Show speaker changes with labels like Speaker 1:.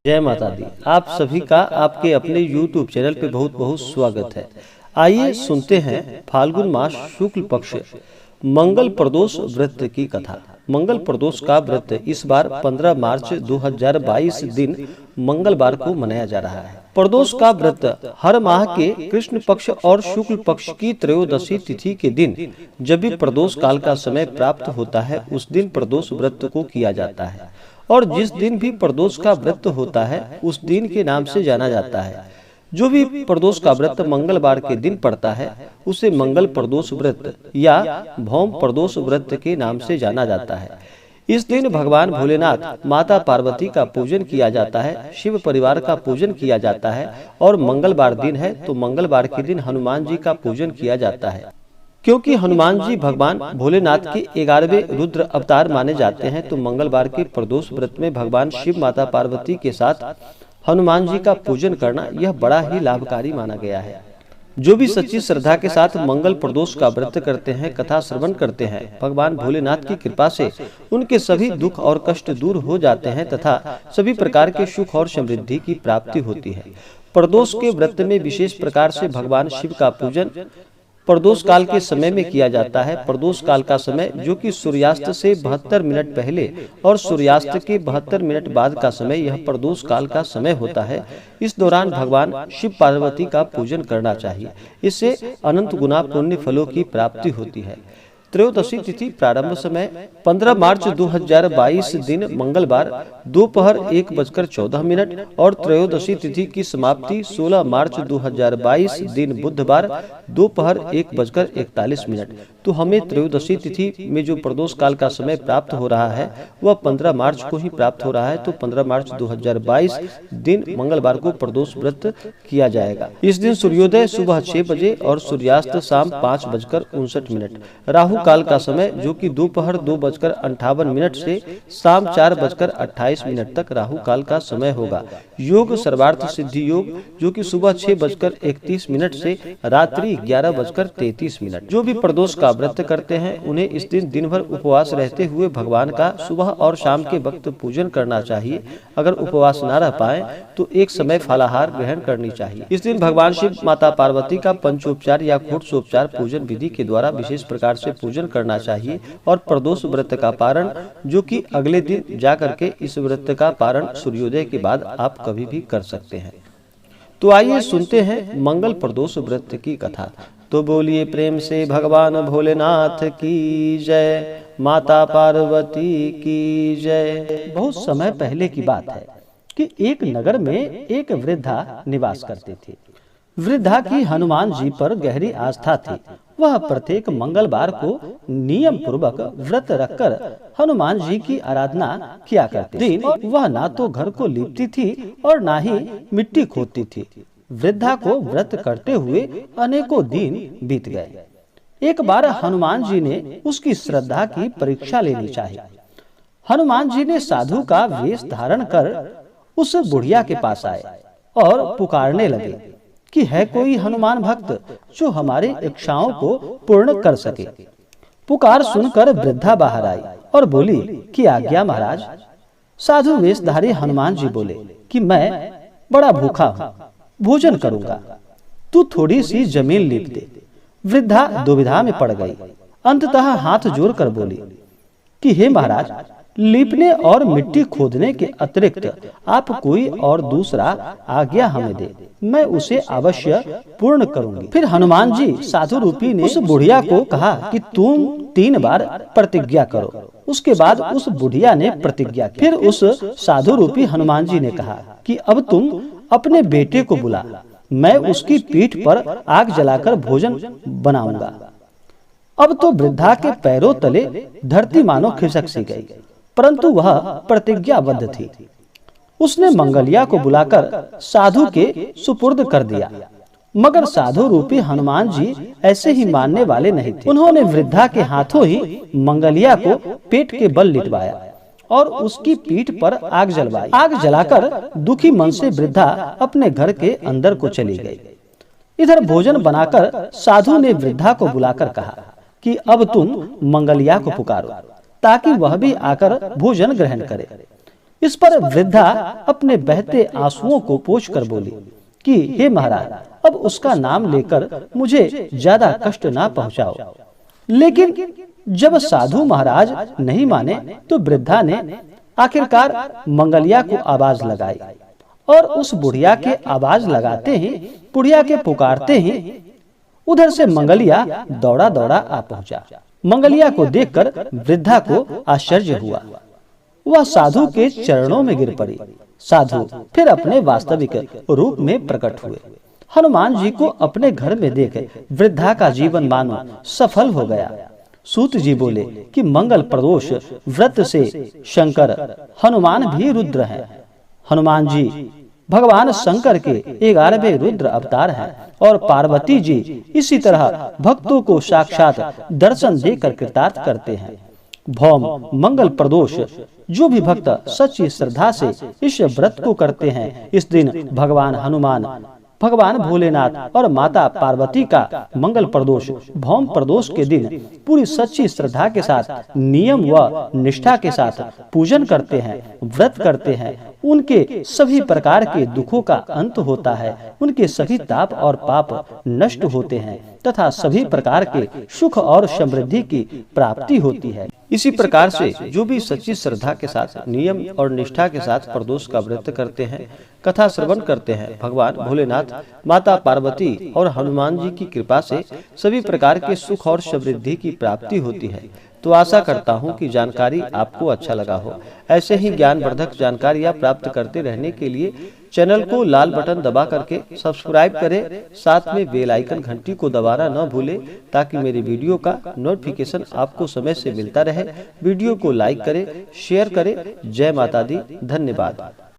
Speaker 1: जय माता दी। आप सभी का आपके अपने YouTube चैनल पे बहुत बहुत स्वागत है। आइए सुनते हैं फाल्गुन मास शुक्ल पक्ष मंगल प्रदोष व्रत की कथा। मंगल प्रदोष का व्रत इस बार 15 मार्च 2022 दिन मंगलवार को मनाया जा रहा है। प्रदोष का व्रत हर माह के कृष्ण पक्ष और शुक्ल पक्ष की त्रयोदशी तिथि के दिन जब भी प्रदोष काल का समय प्राप्त होता है उस दिन प्रदोष व्रत को किया जाता है और जिस दिन भी प्रदोष का व्रत होता है उस दिन के नाम से जाना जाता है। जो भी प्रदोष का व्रत मंगलवार के दिन पड़ता है उसे मंगल प्रदोष व्रत या भौम प्रदोष व्रत के नाम से जाना जाता है। इस दिन भगवान भोलेनाथ, माता पार्वती का पूजन किया जाता है, शिव परिवार का पूजन किया जाता है और मंगलवार दिन है तो मंगलवार के दिन हनुमान जी का पूजन किया जाता है। क्योंकि हनुमान जी भगवान भोलेनाथ के 11वें रुद्र अवतार माने जाते हैं तो मंगलवार के प्रदोष व्रत में भगवान शिव, माता पार्वती के साथ हनुमान जी का पूजन करना यह बड़ा ही लाभकारी माना गया है। जो भी सच्ची श्रद्धा के साथ मंगल प्रदोष का व्रत करते हैं, कथा श्रवण करते हैं, भगवान भोलेनाथ की कृपा से उनके सभी दुख और कष्ट दूर हो जाते हैं तथा सभी प्रकार के सुख और समृद्धि की प्राप्ति होती है। प्रदोष के व्रत में विशेष प्रकार से भगवान शिव का पूजन प्रदोष काल के समय में किया जाता है। प्रदोष काल का समय जो कि सूर्यास्त से 72 मिनट पहले और सूर्यास्त के 72 मिनट बाद का समय यह प्रदोष काल का समय होता है। इस दौरान भगवान शिव पार्वती का पूजन करना चाहिए। इससे अनंत गुना पुण्य फलों की प्राप्ति होती है। त्रयोदशी तिथि प्रारंभ समय 15 मार्च 2022 दिन मंगलवार दोपहर 1:14 और त्रयोदशी तिथि की समाप्ति 16 मार्च 2022 दिन बुधवार दोपहर 1:41। तो हमें त्रयोदशी तिथि में जो प्रदोष काल का समय प्राप्त हो रहा है वह 15 मार्च को ही प्राप्त हो रहा है। तो 15 मार्च 2022 दिन मंगलवार को प्रदोष व्रत किया जाएगा। इस दिन सूर्योदय सुबह 6 बजे और सूर्यास्त शाम 5:59। राहु काल का समय जो कि दोपहर 2:58 से शाम 4:28 तक राहु काल का समय होगा। योग सर्वार्थ सिद्धि योग जो कि सुबह 6:31 से रात्रि 11:33। जो भी प्रदोष का व्रत करते हैं उन्हें इस दिन दिन भर उपवास रहते हुए भगवान का सुबह और शाम के वक्त पूजन करना चाहिए। अगर उपवास न रह पाए तो एक समय फलाहार ग्रहण करनी चाहिए। इस दिन भगवान शिव, माता पार्वती का पंचोपचार या घोटसोपचार पूजन विधि के द्वारा विशेष प्रकार से पूजन करना चाहिए और प्रदोष व्रत का पारण जो कि अगले दिन जाकर के इस व्रत का पारण सूर्योदय के बाद आप कभी भी कर सकते हैं। तो आइए सुनते हैं मंगल प्रदोष व्रत की कथा। तो बोलिए प्रेम से भगवान भोलेनाथ की जय, माता पार्वती की जय। बहुत समय पहले की बात है कि एक नगर में एक वृद्धा निवास करती थी। वृद्धा की हनुमान जी पर गहरी आस्था थी। वह प्रत्येक मंगलवार को नियम पूर्वक व्रत रखकर हनुमान जी की आराधना किया करती थी। वह ना तो घर को लीपती थी और ना ही मिट्टी खोदती थी। वृद्धा को व्रत करते हुए अनेकों दिन बीत गए। एक बार हनुमान जी ने उसकी श्रद्धा की परीक्षा लेनी चाहिए। हनुमान जी ने साधु का वेश धारण कर उस बुढ़िया के पास आए और पुकारने लगे कि है कोई हनुमान भक्त जो हमारी इच्छाओं को पूर्ण कर सके। पुकार सुनकर वृद्धा बाहर आई और बोली कि आज्ञा महाराज। साधु वेशधारी हनुमान जी बोले कि मैं बड़ा भूखा हूँ, भोजन करूंगा, तू थोड़ी सी जमीन लीप दे। वृद्धा दुविधा में पड़ गई। अंततः हाथ जोड़कर बोली कि हे महाराज, लीपने और मिट्टी खोदने के अतिरिक्त आप कोई और दूसरा आज्ञा हमें दे, मैं उसे अवश्य पूर्ण करूंगी। फिर हनुमान जी साधु रूपी ने उस बुढ़िया को कहा कि तुम 3 बार प्रतिज्ञा करो। उसके बाद उस बुढ़िया ने प्रतिज्ञा की। फिर उस साधु रूपी हनुमान जी ने कहा कि अब तुम अपने बेटे को बुला, मैं उसकी पीठ पर आग जलाकर भोजन बनाऊंगा। अब तो वृद्धा के पैरों तले धरती मानो खिसक सी गई, परंतु वह प्रतिज्ञाबद्ध थी। उसने मंगलिया को बुलाकर साधु के सुपुर्द कर दिया, मगर साधु रूपी हनुमान जी ऐसे ही मानने वाले नहीं थे। उन्होंने वृद्धा के हाथों ही मंगलिया को पेट के बल लिटवाया और उसकी पीठ पर आग जलवाई। आग जलाकर दुखी मन से वृद्धा अपने घर के अंदर को चली गई। इधर भोजन बनाकर साधु ने वृद्धा को बुलाकर कहा कि अब तुम मंगलिया को पुकारो ताकि वह भी आकर भोजन ग्रहण करे। इस पर वृद्धा अपने बहते आंसुओं को पोंछकर बोली कि हे महाराज, अब उसका नाम लेकर मुझे ज्यादा कष्ट ना पहुंचाओ। लेकिन जब साधु महाराज नहीं माने तो वृद्धा ने आखिरकार मंगलिया को आवाज लगाई और उस बुढ़िया के आवाज लगाते ही, बुढ़िया के पुकारते ही उधर से मंगलिया दौड़ा दौड़ा आ पहुंचा। मंगलिया को देखकर वृद्धा को आश्चर्य हुआ। वह साधु के चरणों में गिर पड़ी। साधु फिर अपने वास्तविक रूप में प्रकट हुए। हनुमान जी को अपने घर में देख वृद्धा का जीवन मानो सफल हो गया। सूत जी बोले कि मंगल प्रदोष व्रत से शंकर हनुमान भी रुद्र हैं। हनुमान जी भगवान शंकर के 11वें रुद्र अवतार हैं और पार्वती जी इसी तरह भक्तों को साक्षात दर्शन देकर कृतार्थ करते हैं। भौम मंगल प्रदोष जो भी भक्त सच्ची श्रद्धा से इस व्रत को करते हैं, इस दिन भगवान हनुमान, भगवान भोलेनाथ और माता पार्वती का मंगल प्रदोष भौम प्रदोष के दिन पूरी सच्ची श्रद्धा के साथ नियम व निष्ठा के साथ पूजन करते हैं, व्रत करते हैं। उनके सभी प्रकार के दुखों का अंत होता है, उनके सभी ताप और पाप नष्ट होते हैं तथा सभी प्रकार के सुख और समृद्धि की प्राप्ति होती है। इसी प्रकार से जो भी सच्ची श्रद्धा के साथ नियम और निष्ठा के साथ प्रदोष का व्रत करते हैं, कथा श्रवण करते हैं, भगवान भोलेनाथ, माता पार्वती और हनुमान जी की कृपा से सभी प्रकार के सुख और समृद्धि की प्राप्ति होती है। तो आशा करता हूँ कि जानकारी आपको अच्छा लगा हो। ऐसे ही ज्ञानवर्धक जानकारियाँ प्राप्त करते रहने के लिए चैनल को लाल बटन दबा करके सब्सक्राइब करें, साथ में बेल आइकन घंटी को दबाना न भूलें ताकि मेरी वीडियो का नोटिफिकेशन आपको समय से मिलता रहे। वीडियो को लाइक करें, शेयर करें। जय माता दी। धन्यवाद।